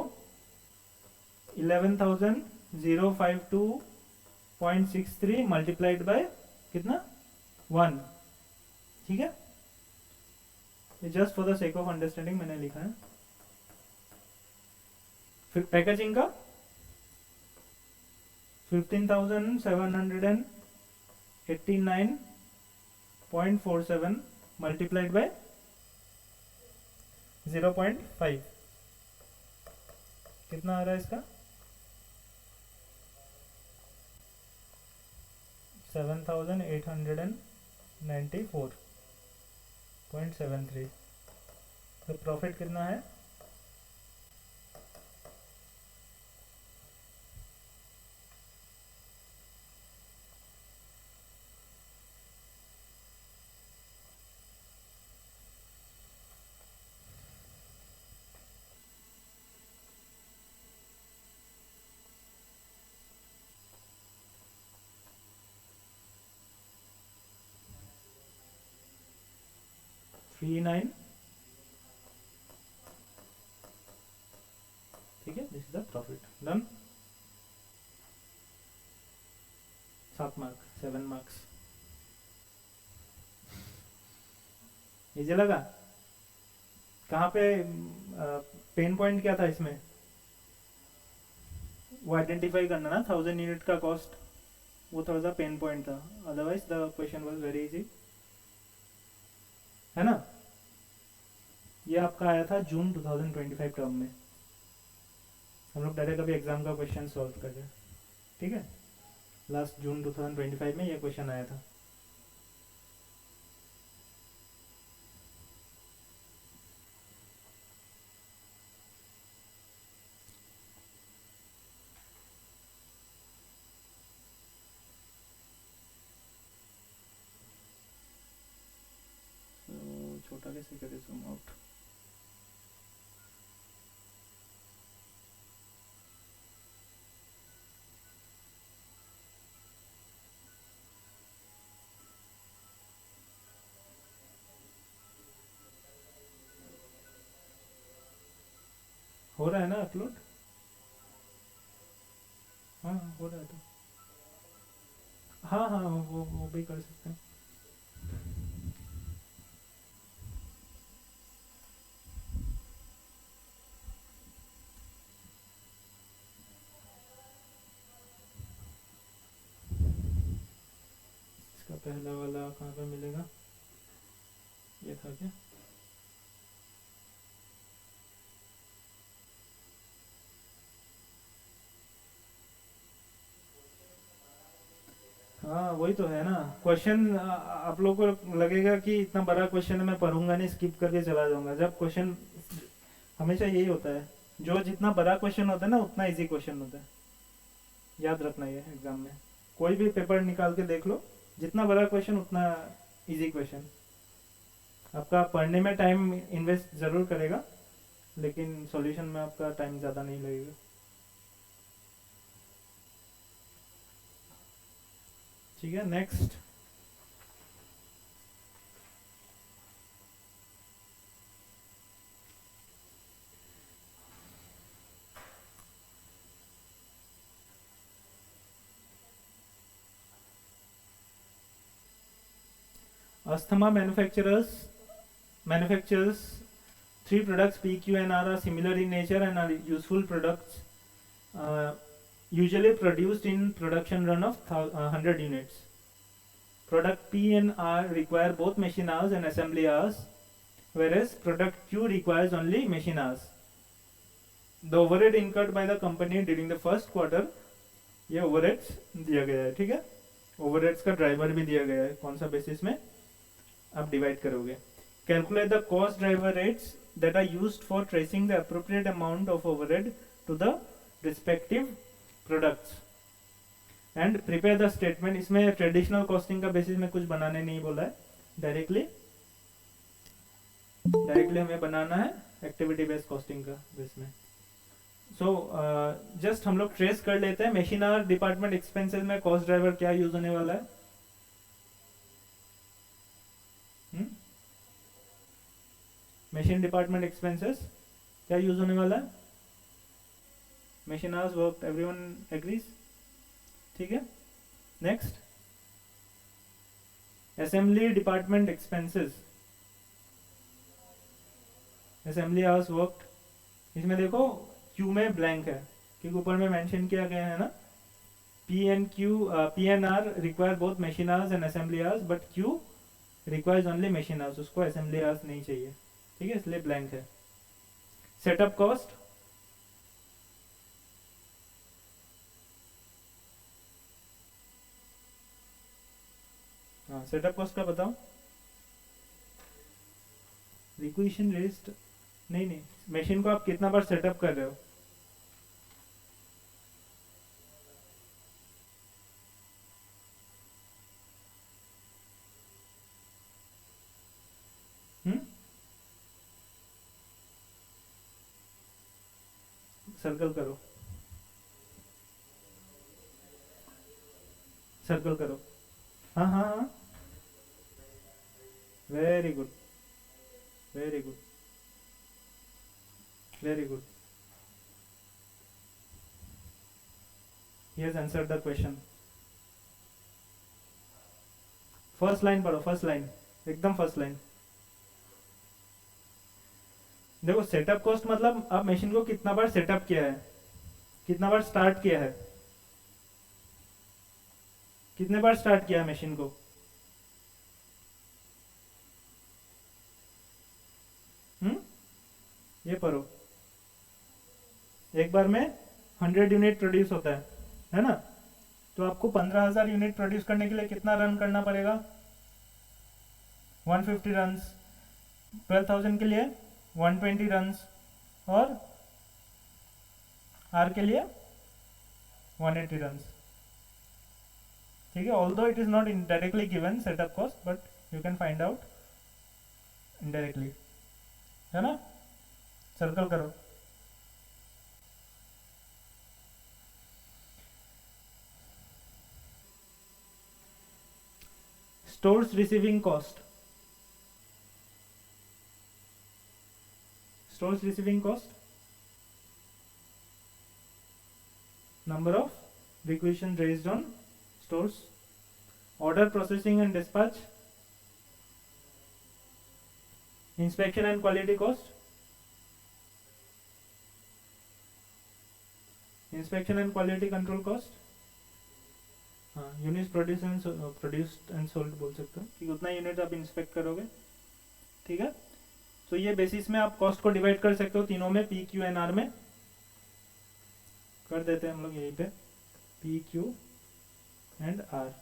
11,052.63 मल्टीप्लाइड बाय कितना? 1, ठीक है। Just for the sake of understanding मैंने लिखा है। फिर पैकेजिंग का 15,789.47 मल्टीप्लाइड बाय 0.5, कितना आ रहा है इसका? 7,894.73। तो प्रॉफिट कितना है? थ्री 9, ठीक है। This is the profit. Done. 7 mark, 7 marks. Easy लगा? कहाँ पे पेन पॉइंट क्या था इसमें? वो आइडेंटिफाई करना ना, 1000 यूनिट का कॉस्ट, वो थोड़ा सा पेन पॉइंट था। Otherwise the question was very easy, है ना। ये आपका आया था जून 2025 टर्म में। हम लोग डायरेक्ट अभी एग्जाम का क्वेश्चन सॉल्व कर रहे हैं, ठीक है। लास्ट जून 2025 में ये क्वेश्चन आया था। तो छोटा कैसे करें जूम आउट? हो रहा है ना अपलोड? हाँ हो रहा है तो, हाँ हाँ वो भी कर सकते हैं। इसका पहला वाला कहाँ पे मिलेगा? ये था क्या? हाँ वही तो है ना क्वेश्चन। आप लोगों को लगेगा कि इतना बड़ा क्वेश्चन है, मैं पढ़ूंगा नहीं, स्किप करके चला जाऊंगा। जब क्वेश्चन, हमेशा यही होता है, जो जितना बड़ा क्वेश्चन होता है ना उतना इजी क्वेश्चन होता है। याद रखना ये एग्जाम में, कोई भी पेपर निकाल के देख लो, जितना बड़ा क्वेश्चन उतना इजी क्वेश्चन। आपका पढ़ने में टाइम इन्वेस्ट जरूर करेगा, लेकिन सॉल्यूशन में आपका टाइम ज़्यादा नहीं लगेगा। ठीक है, next. Asthma manufacturers manufactures three products P, Q, and R are similar in nature and are useful products, usually produced in production run of 100 units. Product P and R require both machine hours and assembly hours, whereas product Q requires only machine hours. The overhead incurred by the company during the first quarter, ये overheads दिया गया है, ठीक है. Overheads का driver भी दिया गया है, कौन सा बेसिस में आप डिवाइड करोगे. Calculate the cost driver rates that are used for tracing the appropriate amount of overhead to the respective products and prepare the statement. इसमें ट्रेडिशनल कॉस्टिंग का बेसिस में कुछ बनाने नहीं बोला है, डायरेक्टली हमें बनाना है एक्टिविटी बेस्ड कॉस्टिंग का बेस में. सो जस्ट हम लोग ट्रेस कर लेते हैं. मशीन आवर डिपार्टमेंट एक्सपेंसेस में कॉस्ट ड्राइवर क्या यूज होने वाला है. मशीन डिपार्टमेंट एक्सपेंसेस क्या यूज होने वाला है. Machine hours work, everyone agrees, ठीक है. Next, assembly department expenses, assembly hours work. इसमें देखो क्यू में ब्लैंक है क्योंकि ऊपर में मेंशन किया गया है ना, P and R require both machine hours and assembly hours, but Q requires only machine hours, उसको असेंबली आवर्स नहीं चाहिए, ठीक है, इसलिए ब्लैंक है. सेटअप कॉस्ट, हाँ सेटअप कॉस्ट का बताओ. रिक्वेशन रेस्ट नहीं, मशीन को आप कितना बार सेटअप कर रहे हो. सर्कल करो, सर्कल करो. हाँ हाँ हाँ, very good, very good, very good. He has answered the question. First line पढ़ो, फर्स्ट लाइन, एकदम फर्स्ट लाइन. देखो सेटअप कॉस्ट मतलब आप मशीन को कितना बार सेटअप किया है, कितना बार स्टार्ट किया है, कितने बार स्टार्ट किया है मशीन को. ये पढ़ो. एक बार में 100 यूनिट प्रोड्यूस होता है ना, तो आपको 15,000 यूनिट प्रोड्यूस करने के लिए कितना रन करना पड़ेगा. 150 रन. 12,000 के लिए 120 रन्स और आर के लिए 180 रन्स, ठीक है. Although it is not directly given setup cost, but you can find out indirectly, है ना. सर्कल करो. Stores receiving cost, stores receiving cost, number of requisitions raised on stores, order processing and dispatch, inspection and quality cost, inspection and quality control cost. हाँ, unit produced and sold बोल सकते हो कि उतना unit आप inspect करोगे, ठीक है. तो ये बेसिस में आप कॉस्ट को डिवाइड कर सकते हो तीनों में, पी क्यू एन आर में कर देते हैं हम लोग यहीं पे, P Q and R.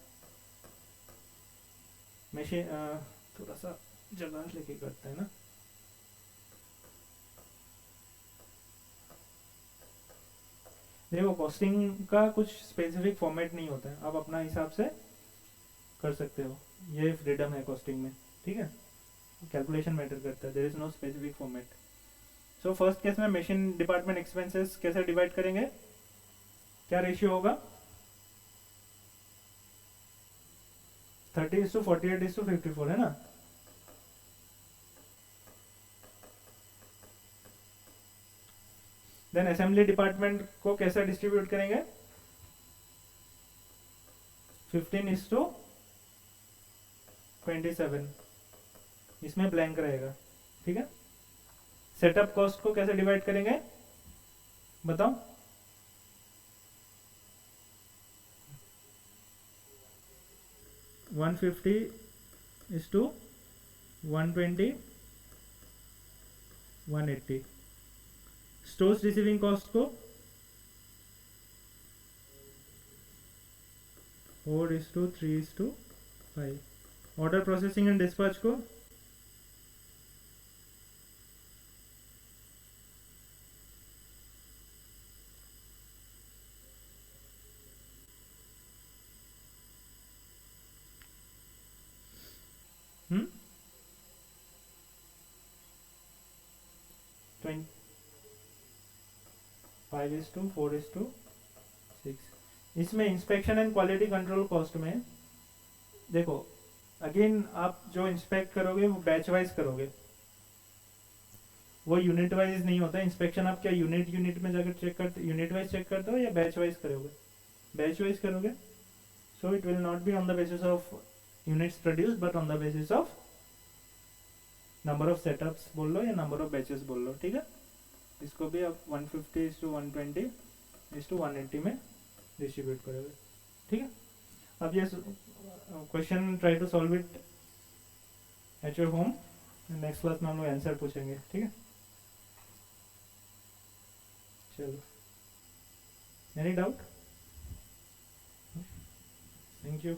Machine थोड़ा सा जगह लेके करते हैं ना. देखो कॉस्टिंग का कुछ स्पेसिफिक फॉर्मेट नहीं होता है, आप अपना हिसाब से कर सकते हो, ये फ्रीडम है कॉस्टिंग में, ठीक है. कैलकुलेशन मैटर करता है, there is no specific format. So first case में मशीन डिपार्टमेंट एक्सपेंसेस कैसे डिवाइड करेंगे, क्या रेशियो होगा. 30:48:54 है ना. देन असेंबली डिपार्टमेंट को कैसे डिस्ट्रीब्यूट करेंगे, 15:27. इसमें ब्लैंक रहेगा, ठीक है। सेटअप कॉस्ट को कैसे डिवाइड करेंगे बताओ? One 150 is to 120 180। Stores receiving cost को 4:3:5। ऑर्डर प्रोसेसिंग एंड डिस्पैच को 5:4:6। इसमें inspection and quality control cost में देखो, अगेन आप जो इंस्पेक्ट करोगे वो बैच वाइज करोगे, वो यूनिट वाइज नहीं होता। इंस्पेक्शन आप क्या यूनिट में जाकर चेक करते, यूनिट वाइज चेक करते हो या बैच वाइज करोगे? बैच वाइज करोगे। So it will not be on the basis of units produce but on the basis of number of setups बोल लो या नंबर ऑफ बैचेस बोल लो, ठीक है। इसको भी आप 150:120:180 में डिस्ट्रीब्यूट करोगे, ठीक है। अब ये question try to solve it at your home. Next class में हम लोग आंसर पूछेंगे, ठीक है। चलो, एनी डाउट? Thank you.